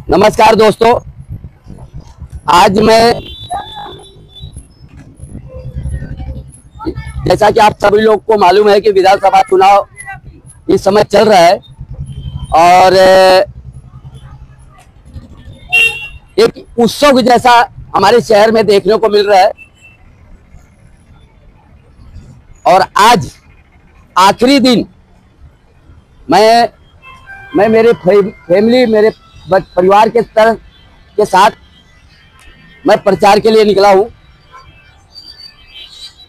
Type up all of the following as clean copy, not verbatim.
नमस्कार दोस्तों, आज मैं जैसा कि आप सभी लोग को मालूम है कि विधानसभा चुनाव इस समय चल रहा है और एक उत्सव जैसा हमारे शहर में देखने को मिल रहा है। और आज आखिरी दिन मैं मेरे फैमिली मेरे परिवार के तरफ के साथ मैं प्रचार के लिए निकला हूं।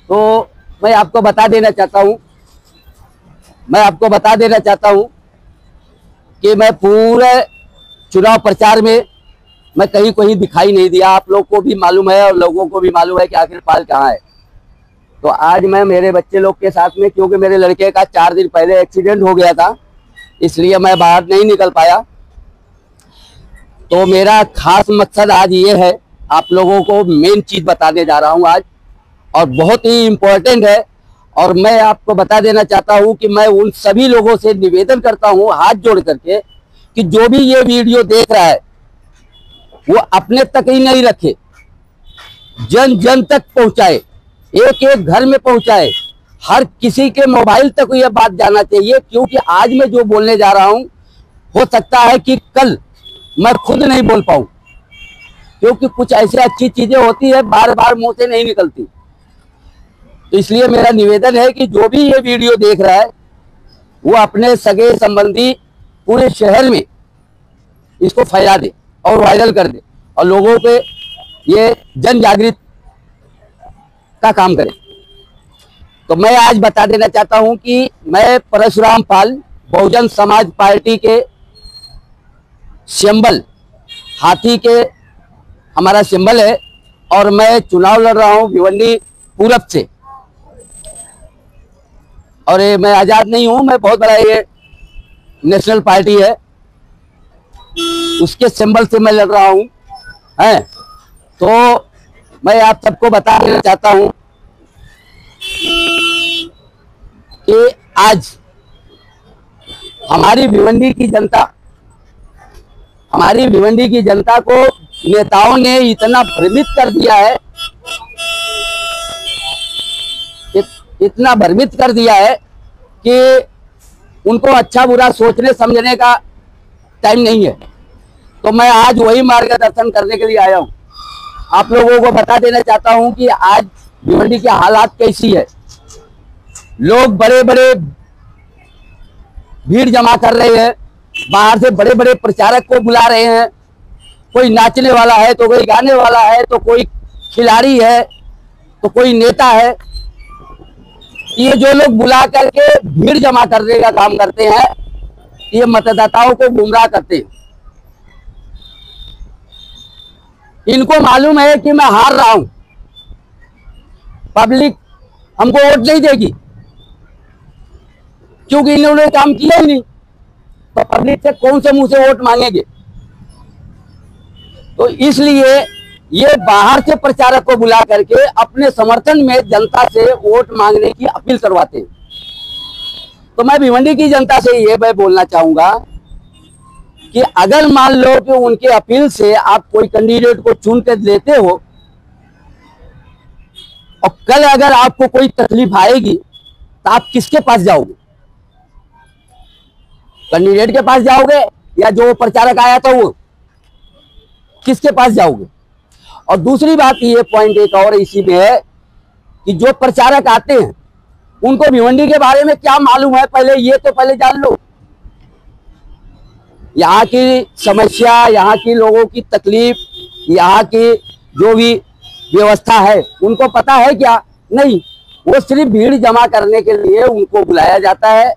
तो मैं आपको बता देना चाहता हूं कि मैं पूरे चुनाव प्रचार में मैं कहीं दिखाई नहीं दिया। आप लोग को भी मालूम है और लोगों को भी मालूम है कि आखिर पाल कहाँ है। तो आज मैं मेरे बच्चे लोग के साथ में, क्योंकि मेरे लड़के का 4 दिन पहले एक्सीडेंट हो गया था, इसलिए मैं बाहर नहीं निकल पाया। तो मेरा खास मकसद आज ये है, आप लोगों को मेन चीज बताने जा रहा हूं आज, और बहुत ही इम्पोर्टेंट है। और मैं आपको बता देना चाहता हूं कि मैं उन सभी लोगों से निवेदन करता हूं हाथ जोड़ करके कि जो भी ये वीडियो देख रहा है वो अपने तक ही नहीं रखे, जन जन तक पहुंचाए, एक एक घर में पहुंचाए, हर किसी के मोबाइल तक ये बात जाना चाहिए। क्योंकि आज मैं जो बोलने जा रहा हूं हो सकता है कि कल मैं खुद नहीं बोल पाऊं, क्योंकि कुछ ऐसी अच्छी चीजें होती है बार बार मुंह से नहीं निकलती। तो इसलिए मेरा निवेदन है कि जो भी ये वीडियो देख रहा है वो अपने सगे संबंधी पूरे शहर में इसको फैला दे और वायरल कर दे और लोगों पे ये जन जागृत का काम करे। तो मैं आज बता देना चाहता हूं कि मैं परशुराम पाल, बहुजन समाज पार्टी के सिंबल हाथी के हमारा सिंबल है, और मैं चुनाव लड़ रहा हूं भिवंडी पूरब से। और ये मैं आजाद नहीं हूं, मैं बहुत बड़ा ये नेशनल पार्टी है, उसके सिंबल से मैं लड़ रहा हूं है। तो मैं आप सबको बता देना चाहता हूं कि आज हमारी भिवंडी की जनता को नेताओं ने इतना भ्रमित कर दिया है, इतना भ्रमित कर दिया है कि उनको अच्छा बुरा सोचने समझने का टाइम नहीं है। तो मैं आज वही मार्गदर्शन करने के लिए आया हूं। आप लोगों को बता देना चाहता हूं कि आज भिवंडी की हालात कैसी है। लोग बड़े बड़े भीड़ जमा कर रहे हैं, बाहर से बड़े बड़े प्रचारक को बुला रहे हैं। कोई नाचने वाला है तो कोई गाने वाला है तो कोई खिलाड़ी है तो कोई नेता है। ये जो लोग बुला करके भीड़ जमा करने का काम करते हैं, ये मतदाताओं को गुमराह करते हैं। इनको मालूम है कि मैं हार रहा हूं, पब्लिक हमको वोट नहीं देगी, क्योंकि इन्होंने काम किया ही नहीं। तो पब्लिक से कौन से मुंह से वोट मांगेंगे। तो इसलिए ये बाहर से प्रचारक को बुला करके अपने समर्थन में जनता से वोट मांगने की अपील करवाते हैं। तो मैं भिवंडी की जनता से ये मैं बोलना चाहूंगा कि अगर मान लो कि उनके अपील से आप कोई कैंडिडेट को चुन कर लेते हो और कल अगर आपको कोई तकलीफ आएगी तो आप किसके पास जाओगे? कैंडिडेट के पास जाओगे या जो प्रचारक आया था वो, किसके पास जाओगे? और दूसरी बात ये पॉइंट एक और इसी में है कि जो प्रचारक आते हैं उनको भिवंडी के बारे में क्या मालूम है, पहले ये तो पहले जान लो। यहाँ की समस्या, यहाँ की लोगों की तकलीफ, यहाँ की जो भी व्यवस्था है उनको पता है क्या? नहीं। वो सिर्फ भीड़ जमा करने के लिए उनको बुलाया जाता है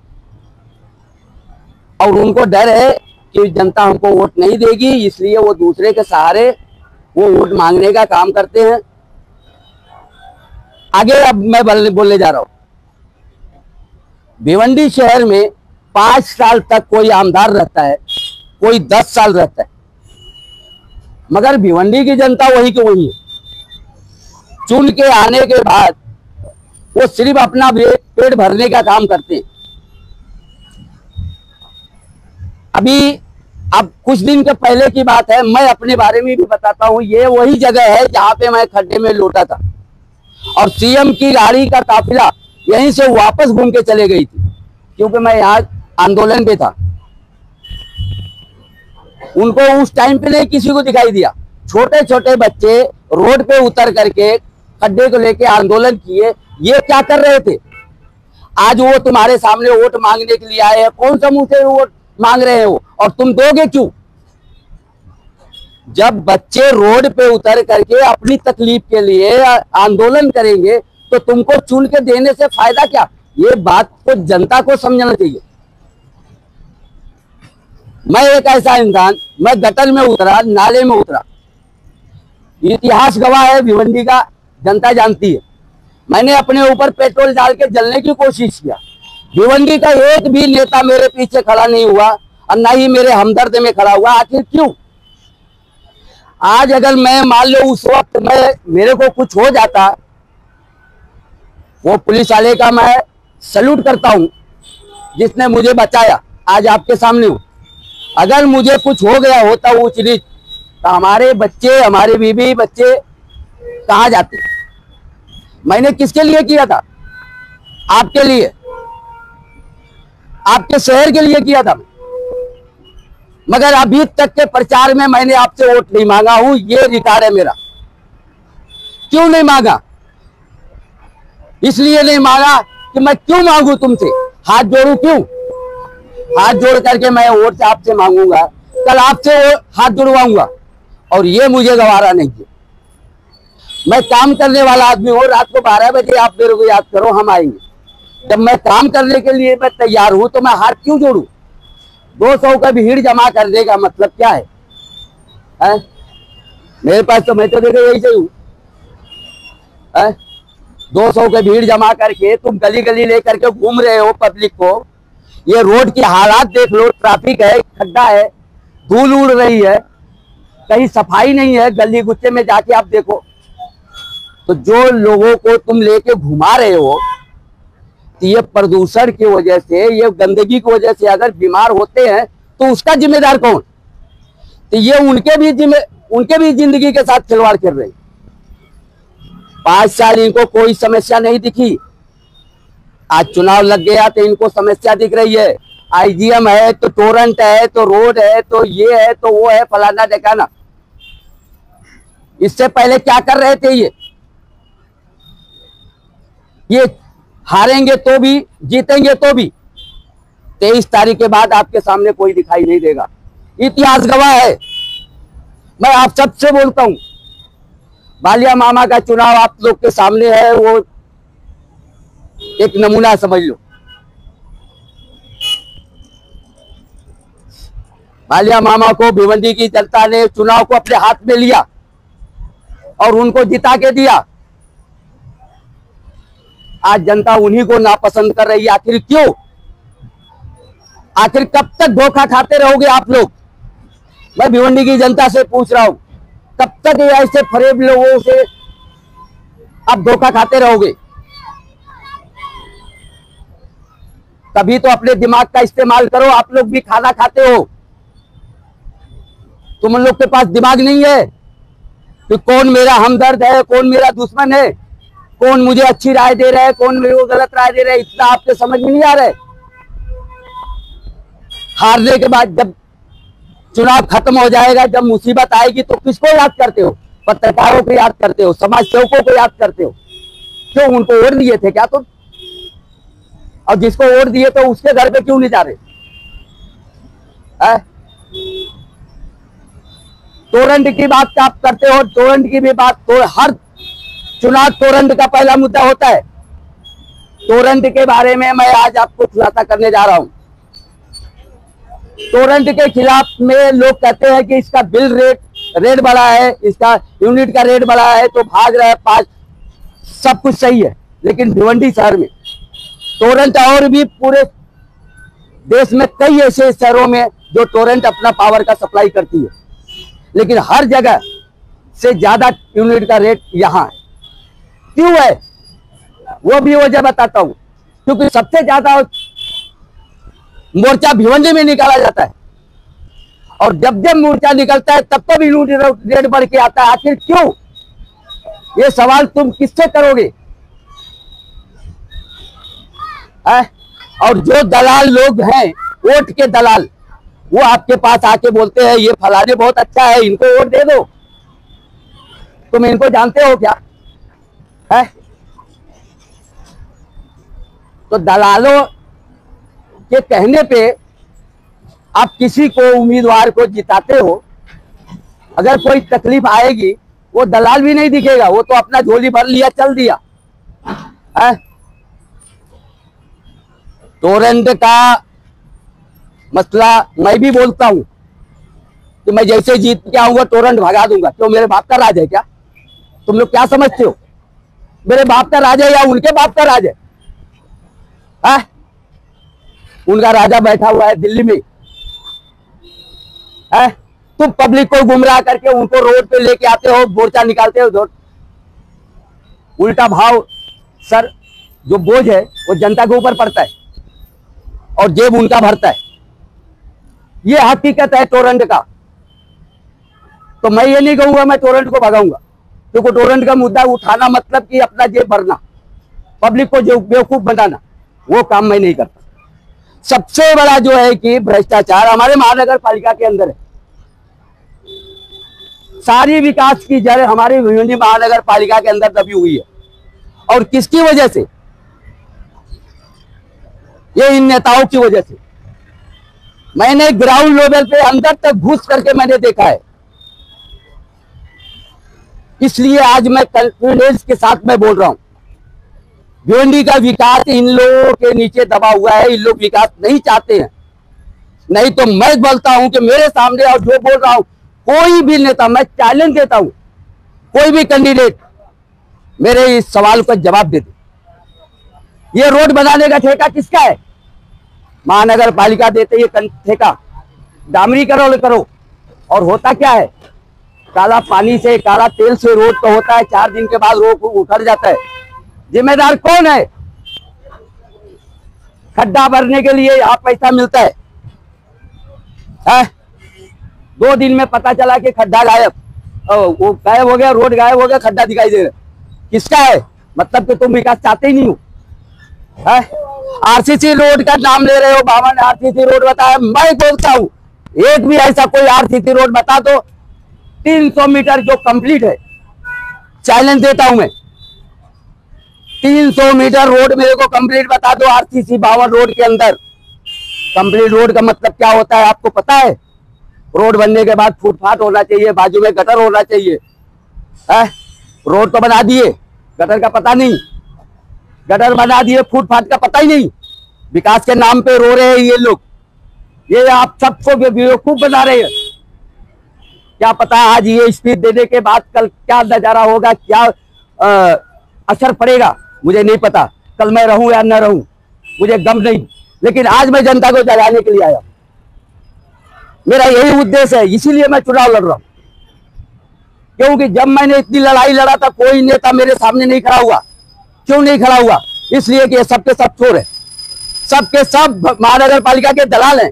और उनको डर है कि जनता हमको वोट नहीं देगी, इसलिए वो दूसरे के सहारे वो वोट मांगने का काम करते हैं। आगे अब मैं बोलने जा रहा हूं। भिवंडी शहर में 5 साल तक कोई आमदार रहता है, कोई 10 साल रहता है, मगर भिवंडी की जनता वही की वही है। चुन के आने के बाद वो सिर्फ अपना पेट भरने का काम करते हैं। अभी अब कुछ दिन के पहले की बात है, मैं अपने बारे में भी बताता हूँ। ये वही जगह है जहाँ पे मैं खड्डे में लौटा था और सीएम की गाड़ी का काफिला यहीं से वापस घूम के चले गई थी, क्योंकि मैं यहाँ आंदोलन पे था। उनको उस टाइम पे नहीं किसी को दिखाई दिया। छोटे छोटे बच्चे रोड पे उतर करके खड्डे को लेके आंदोलन किए। ये क्या कर रहे थे? आज वो तुम्हारे सामने वोट मांगने के लिए आए हैं। कौन सा मुंह से वोट मांग रहे हो और तुम दोगे क्यों? जब बच्चे रोड पे उतर करके अपनी तकलीफ के लिए आंदोलन करेंगे तो तुमको चुन के देने से फायदा क्या? ये बात को जनता को समझना चाहिए। मैं एक ऐसा इंसान, मैं गटर में उतरा, नाले में उतरा, इतिहास गवाह है भिवंडी का, जनता जानती है। मैंने अपने ऊपर पेट्रोल डाल के जलने की कोशिश किया। भिवंडी का एक भी नेता मेरे पीछे खड़ा नहीं हुआ और ना ही मेरे हमदर्द में खड़ा हुआ। आखिर क्यों? आज अगर मैं मान लो उस वक्त मेरे को कुछ हो जाता, वो पुलिस वाले का मैं सल्यूट करता हूं जिसने मुझे बचाया। आज आपके सामने हूं। अगर मुझे कुछ हो गया होता ऊंच नीच, तो हमारे बच्चे, हमारे बीवी बच्चे कहां जाते? मैंने किसके लिए किया था? आपके लिए, आपके शहर के लिए किया था। मगर अभी तक के प्रचार में मैंने आपसे वोट नहीं मांगा हूं। ये रिकॉर्ड है मेरा। क्यों नहीं मांगा? इसलिए नहीं मांगा कि मैं क्यों मांगू तुमसे, हाथ जोड़ू क्यों? हाथ जोड़ करके मैं वोट आपसे मांगूंगा, कल आपसे हाथ जुड़वाऊंगा और ये मुझे गवारा नहीं है। मैं काम करने वाला आदमी हूँ। रात को 12 बजे आप मेरे को याद करो, हम आएंगे। जब मैं काम करने के लिए मैं तैयार हूं तो मैं हाथ क्यों जोड़ू? 200 का भीड़ जमा करने का मतलब क्या है? मेरे पास तो, मैं तो देखो यही से हूँ। 200 का भीड़ जमा करके तुम गली गली लेकर के घूम रहे हो पब्लिक को। ये रोड की हालात देख लो, ट्रैफिक है, खड्डा है, धूल उड़ रही है, कहीं सफाई नहीं है। गली गुच्चे में जाके आप देखो। तो जो लोगों को तुम लेके घुमा रहे हो, तो ये प्रदूषण की वजह से, ये गंदगी की वजह से अगर बीमार होते हैं तो उसका जिम्मेदार कौन? तो ये उनके भी जिंदगी के साथ खिलवाड़ कर रहे हैं। 5 साल इनको कोई समस्या नहीं दिखी। आज चुनाव लग गया तो इनको समस्या दिख रही है। आईजीएम है तो टोरेंट है तो रोड है तो ये है तो वो है, फलाना ढिकाना। इससे पहले क्या कर रहे थे? ये हारेंगे तो भी, जीतेंगे तो भी। 23 तारीख के बाद आपके सामने कोई दिखाई नहीं देगा। इतिहास गवाह है। मैं आप सबसे बोलता हूं, बालिया मामा का चुनाव आप लोग के सामने है, वो एक नमूना समझ लो। बालिया मामा को भिवंडी की जनता ने चुनाव को अपने हाथ में लिया और उनको जिता के दिया। आज जनता उन्हीं को नापसंद कर रही है। आखिर क्यों? आखिर कब तक धोखा खाते रहोगे आप लोग? मैं भिवंडी की जनता से पूछ रहा हूं, कब तक ऐसे फरेब लोगों से आप धोखा खाते रहोगे? कभी तो अपने दिमाग का इस्तेमाल करो। आप लोग भी खाना खाते हो, तुम लोग के पास दिमाग नहीं है कि कौन मेरा हमदर्द है, कौन मेरा दुश्मन है, कौन मुझे अच्छी राय दे रहा है, कौन मेरे को गलत राय दे रहा है। इतना आपके समझ में नहीं आ रहा है। हारने के बाद जब चुनाव खत्म हो जाएगा, जब मुसीबत आएगी तो किसको याद करते हो? पत्रकारों को याद करते हो, समाज सेवकों को याद करते हो। क्यों? उनको वोट दिए थे क्या तुम? और जिसको वोट दिए तो उसके घर पे क्यों नहीं जा रहे? टोरेंट की बात आप करते हो, टोरेंट की भी बात तो हर चुनाव टोरेंट का पहला मुद्दा होता है। टोरेंट के बारे में मैं आज आपको खुलासा करने जा रहा हूं। टोरेंट के खिलाफ में लोग कहते हैं कि इसका बिल रेट बढ़ा है, इसका यूनिट का रेट बढ़ा है तो भाग रहा है 5। सब कुछ सही है, लेकिन भिवंडी शहर में टोरेंट और भी पूरे देश में कई ऐसे शहरों में जो टोरेंट अपना पावर का सप्लाई करती है, लेकिन हर जगह से ज्यादा यूनिट का रेट यहां है। क्यों है? वो भी वजह बताता हूं। क्योंकि सबसे ज्यादा मोर्चा भिवंडी में निकाला जाता है और जब जब मोर्चा निकलता है तब तब लूट रेट बढ़ के आता है। आखिर क्यों? ये सवाल तुम किससे करोगे? और जो दलाल लोग हैं, वोट के दलाल, वो आपके पास आके बोलते हैं ये फलाने बहुत अच्छा है, इनको वोट दे दो। तुम इनको जानते हो क्या? है तो दलालों के कहने पे आप किसी को, उम्मीदवार को जिताते हो, अगर कोई तकलीफ आएगी वो दलाल भी नहीं दिखेगा, वो तो अपना झोली भर लिया, चल दिया। है टोरेंट का मसला मैं भी बोलता हूं कि मैं जैसे जीत के आऊंगा टोरेंट भगा दूंगा। क्यों? मेरे बाप का राज है क्या? तुम लोग क्या समझते हो? मेरे बाप का राज है या उनके बाप का राज है? उनका राजा बैठा हुआ है दिल्ली में। तुम पब्लिक को गुमराह करके उनको रोड पे लेके आते हो, मोर्चा निकालते हो। उल्टा भाव सर, जो बोझ है वो जनता के ऊपर पड़ता है और जेब उनका भरता है। ये हकीकत है टोरेंट का। तो मैं ये नहीं कहूंगा मैं टोरेंट को भगाऊंगा, क्योंकि टोरेंट का मुद्दा उठाना मतलब कि अपना जेब भरना, पब्लिक को जो बेवकूफ बनाना, वो काम मैं नहीं करता। सबसे बड़ा जो है कि भ्रष्टाचार हमारे महानगर पालिका के अंदर है। सारी विकास की जड़ हमारी भिवंडी महानगर पालिका के अंदर दबी हुई है। और किसकी वजह से? ये इन नेताओं की वजह से। मैंने ग्राउंड लेवल पे अंदर तक घुस करके मैंने देखा है। इसलिए आज मैं कॉन्फिडेंस के साथ मैं बोल रहा हूं, भिवंडी का विकास इन लोगों के नीचे दबा हुआ है। इन लोग विकास नहीं चाहते हैं। नहीं तो मैं बोलता हूं कि मेरे सामने, और जो बोल रहा हूं, कोई भी नेता, मैं चैलेंज देता हूं, कोई भी कैंडिडेट मेरे इस सवाल का जवाब दे दे। ये रोड बनाने का ठेका किसका है? महानगर पालिका देते ये ठेका। डामरीकरण करो, और होता क्या है? काला पानी से, काला तेल से रोड तो होता है, 4 दिन के बाद रोड उतर जाता है। जिम्मेदार कौन है? खड्डा भरने के लिए आप पैसा मिलता है, 2 दिन में पता चला कि खड्डा गायब, वो गायब हो गया, रोड गायब हो गया, खड्डा दिखाई दे रहा। किसका है? मतलब कि तुम विकास चाहते ही नहीं हो। आरसीसी रोड का नाम ले रहे हो, बाबा ने आरसीसी रोड बताया। मैं बोलता हूं एक भी ऐसा कोई आरसीसी रोड बता दो, 300 मीटर जो कंप्लीट है, चैलेंज देता हूं मैं, 300 मीटर रोड मेरे को कंप्लीट बता दो आरसीसी 52 रोड के अंदर। कंप्लीट रोड का मतलब क्या होता है आपको पता है? रोड बनने के बाद फुटपाथ होना चाहिए, बाजू में गटर होना चाहिए। रोड तो बना दिए, गटर का पता नहीं, गटर बना दिए, फुटपाथ का पता ही नहीं। विकास के नाम पे रो रहे हैं ये लोग। ये आप सबको बेवकूफ बना रहे हैं। क्या पता आज ये स्पीच देने के बाद कल क्या नजारा होगा, क्या असर पड़ेगा, मुझे नहीं पता। कल मैं रहूं या न रहूं मुझे गम नहीं, लेकिन आज मैं जनता को जगाने के लिए आया। मेरा यही उद्देश्य है, इसीलिए मैं चुनाव लड़ रहा हूं। क्योंकि जब मैंने इतनी लड़ाई लड़ा था, कोई नेता मेरे सामने नहीं खड़ा हुआ। क्यों नहीं खड़ा हुआ? इसलिए कि ये सबके सब चोर है, सबके सब महानगर पालिका के दलाल हैं।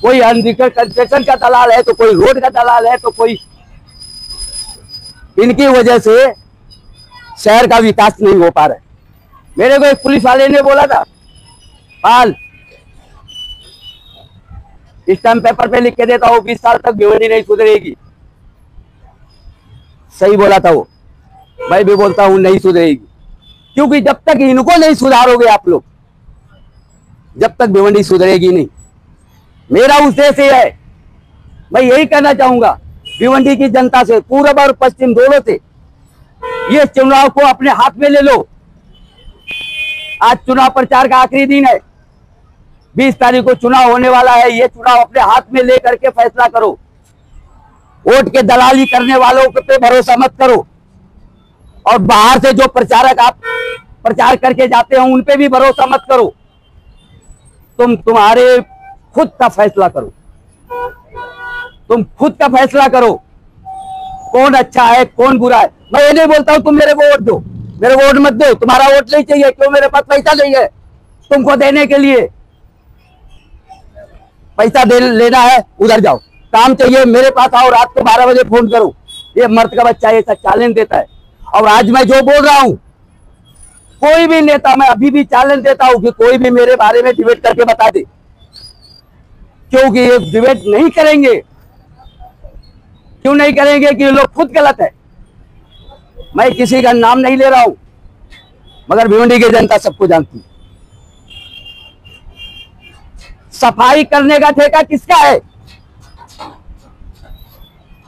कोई अनधिकृत कंस्ट्रक्शन का दलाल है, तो कोई रोड का दलाल है, तो कोई। इनकी वजह से शहर का विकास नहीं हो पा रहा है। मेरे को एक पुलिस वाले ने बोला था, हाल स्टैम्प पेपर पे लिख के देता हूं 20 साल तक भिवंडी नहीं सुधरेगी। सही बोला था वो, मैं भी बोलता हूं नहीं सुधरेगी, क्योंकि जब तक इनको नहीं सुधारोगे आप लोग, जब तक भिवंडी सुधरेगी नहीं। मेरा उद्देश्य है, मैं यही कहना चाहूंगा भिवंडी की जनता से, पूर्व और पश्चिम दोनों से, ये चुनाव को अपने हाथ में ले लो। आज चुनाव प्रचार का आखिरी दिन है, 20 तारीख को चुनाव होने वाला है। ये चुनाव अपने हाथ में लेकर के फैसला करो। वोट के दलाली करने वालों पे भरोसा मत करो, और बाहर से जो प्रचारक आप प्रचार करके जाते हो उन पे भी भरोसा मत करो। तुम्हारे खुद का फैसला करो, तुम खुद का फैसला करो, कौन अच्छा है कौन बुरा है। मैं ये नहीं बोलता हूं तुम मेरे को वोट दो, मेरे को वोट मत दो, तुम्हारा वोट नहीं चाहिए। क्यों? मेरे पास पैसा नहीं है तुमको देने के लिए। पैसा दे लेना है उधर जाओ, काम चाहिए मेरे पास आओ, रात को 12 बजे फोन करो। ये मर्द का बच्चा ऐसा चैलेंज देता है। और आज मैं जो बोल रहा हूं, कोई भी नेता, मैं अभी भी चैलेंज देता हूं कि कोई भी मेरे बारे में डिबेट करके बता दे, क्योंकि ये डिबेट नहीं करेंगे। क्यों नहीं करेंगे? कि ये लोग खुद गलत है। मैं किसी का नाम नहीं ले रहा हूं, मगर भिवंडी की जनता सबको जानती है। सफाई करने का ठेका किसका है?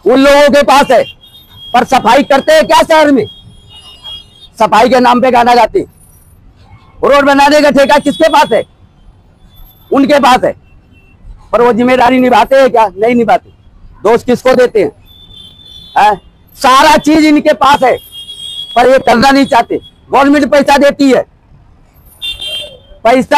उन लोगों के पास है। पर सफाई करते हैं क्या शहर में? सफाई के नाम पे गाना गाते। रोड बनाने का ठेका किसके पास है? उनके पास है। पर वो जिम्मेदारी निभाते हैं क्या? नहीं निभाते। दोष किसको देते हैं? सारा चीज इनके पास है, पर ये करना नहीं चाहते। गवर्नमेंट पैसा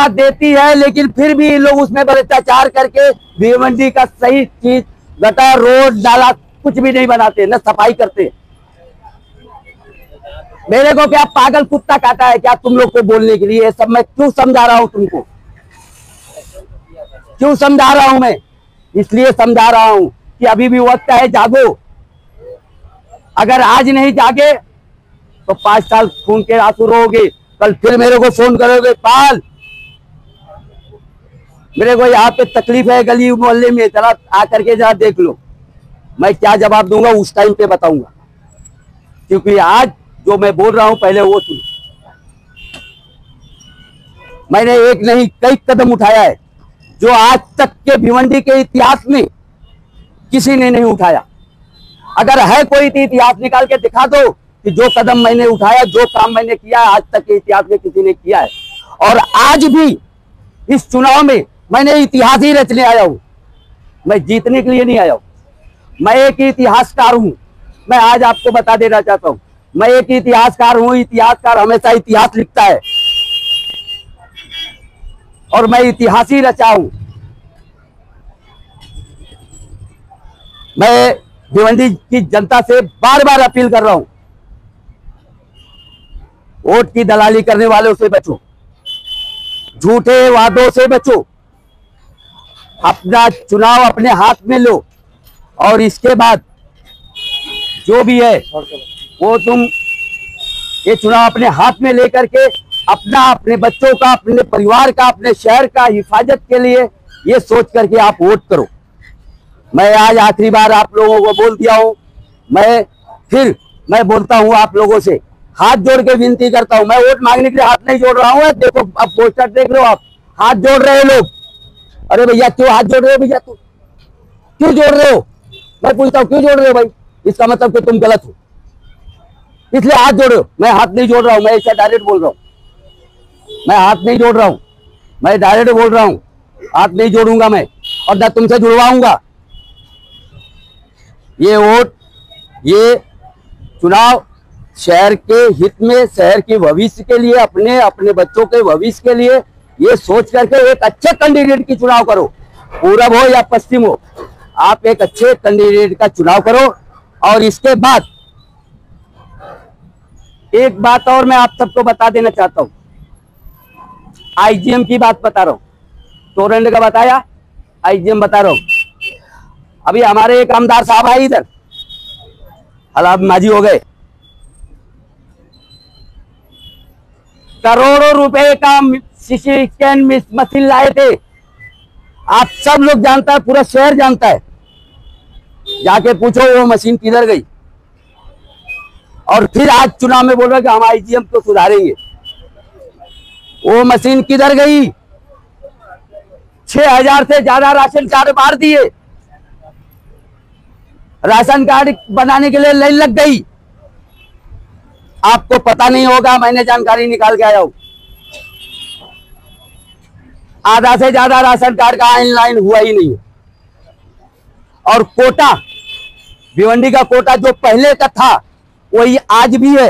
देती है, लेकिन फिर भी इन लोग उसमें भ्रष्टाचार करके भिवंडी का सही चीज, गटर, रोड, नाला कुछ भी नहीं बनाते, न सफाई करते। मेरे को क्या पागल कुत्ता काटा है क्या तुम लोग को बोलने के लिए? सब मैं क्यों समझा रहा हूं तुमको? क्यों समझा रहा हूं मैं? इसलिए समझा रहा हूं कि अभी भी वक्त है, जागो। अगर आज नहीं जागे तो 5 साल खून के आंसू रोगे। कल फिर मेरे को फोन करोगे, पाल मेरे को यहाँ पे तकलीफ है गली मोहल्ले में, जरा आकर के जरा देख लो। मैं क्या जवाब दूंगा उस टाइम पे बताऊंगा, क्योंकि आज जो मैं बोल रहा हूं पहले वो सुनो। मैंने एक नहीं कई कदम उठाया है जो आज तक के भिवंडी के इतिहास में किसी ने नहीं उठाया। अगर है कोई तो इतिहास निकाल के दिखा दो कि जो कदम मैंने उठाया, जो काम मैंने किया है, आज तक के इतिहास में किसी ने किया है। और आज भी इस चुनाव में मैंने इतिहास ही रचने आया हूं। मैं जीतने के लिए नहीं आया हूं। मैं एक इतिहासकार हूं। मैं आज आपको बता देना चाहता हूं, मैं एक इतिहासकार हूं। इतिहासकार हमेशा इतिहास लिखता है और मैं इतिहास ही रचा हूं। मैं भिवंडी की जनता से बार बार अपील कर रहा हूं, वोट की दलाली करने वालों से बचो, झूठे वादों से बचो, अपना चुनाव अपने हाथ में लो। और इसके बाद जो भी है वो तुम ये चुनाव अपने हाथ में लेकर के अपना, अपने बच्चों का, अपने परिवार का, अपने शहर का हिफाजत के लिए ये सोच करके आप वोट करो। मैं आज आखिरी बार आप लोगों को बोल दिया हूं। मैं बोलता हूं आप लोगों से, हाथ जोड़ के विनती करता हूं। मैं वोट मांगने के लिए हाथ नहीं जोड़ रहा हूं। देखो अब पोस्टर देख लो आप, हाथ जोड़ रहे लोग। अरे भैया क्यों हाथ जोड़ रहे हो? भैया तुम क्यों जोड़ रहे हो? मैं पूछता हूं क्यों जोड़ रहे हो भाई? इसका मतलब कि तुम गलत हो, इसलिए हाथ जोड़ रहे हो। मैं हाथ नहीं जोड़ रहा हूं, मैं ऐसा डायरेक्ट बोल रहा हूं। मैं हाथ नहीं जोड़ रहा हूं, मैं डायरेक्ट बोल रहा हूं। हाथ नहीं जोड़ूंगा मैं, और न तुमसे जुड़वाऊंगा। ये वोट, ये चुनाव शहर के हित में, शहर के भविष्य के लिए, अपने बच्चों के भविष्य के लिए ये सोच करके एक अच्छे कैंडिडेट की चुनाव करो। पूरब हो या पश्चिम हो, आप एक अच्छे कैंडिडेट का चुनाव करो। और इसके बाद एक बात और मैं आप सबको बता देना चाहता हूं, आईजीएम की बात बता रहा हूं। टोरेंट का बताया, आईजीएम बता रहा हूं। अभी हमारे एक आमदार साहब आए इधर, हलाब माजी हो गए, करोड़ों रुपए का सीसी स्कैन मशीन लाए थे। आप सब लोग जानता है, पूरा शहर जानता है। जाके पूछो वो मशीन किधर गई। और फिर आज चुनाव में बोल रहे कि हम आईजीएम को सुधारेंगे। वो मशीन किधर गई? 6000 से ज्यादा राशन कार्ड मार दिए। राशन कार्ड बनाने के लिए लाइन लग गई। आपको पता नहीं होगा, मैंने जानकारी निकाल के आया हूं। आधा से ज्यादा राशन कार्ड का ऑनलाइन हुआ ही नहीं है। और कोटा, भिवंडी का कोटा जो पहले का था वही आज भी है।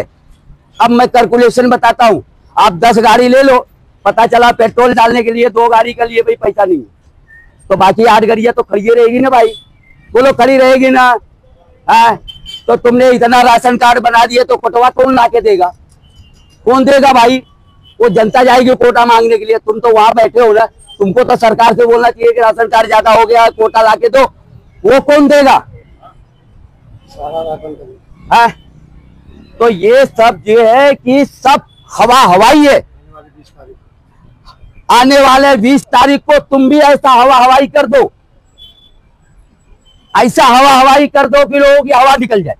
अब मैं कैलकुलेशन बताता हूं। आप 10 गाड़ी ले लो, पता चला पेट्रोल डालने के लिए 2 गाड़ी के लिए भाई पैसा नहीं है, तो बाकी 8 गाड़ियां तो खड़ी रहेगी ना भाई। बोलो खड़ी रहेगी ना? तो तुमने इतना राशन कार्ड बना दिए तो कोटवा कौन ला के देगा? कौन देगा भाई? वो जनता जाएगी कोटा मांगने के लिए। तुम तो वहां बैठे हो ना, तुमको तो सरकार से बोलना चाहिए कि राशन कार्ड ज्यादा हो गया, कोटा लाके दो। वो कौन देगा? है? तो ये सब ये है कि सब हवाई है। आने वाले 20 तारीख को तुम भी ऐसा हवाई कर दो, ऐसा हवाई कर दो कि लोगों की हवा निकल जाए।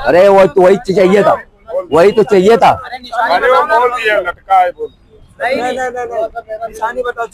अरे वो तो वही चाहिए था, वही तो चाहिए था। अरे वो बोल दिया, लटका है बोल। नहीं, निशानी बताओ।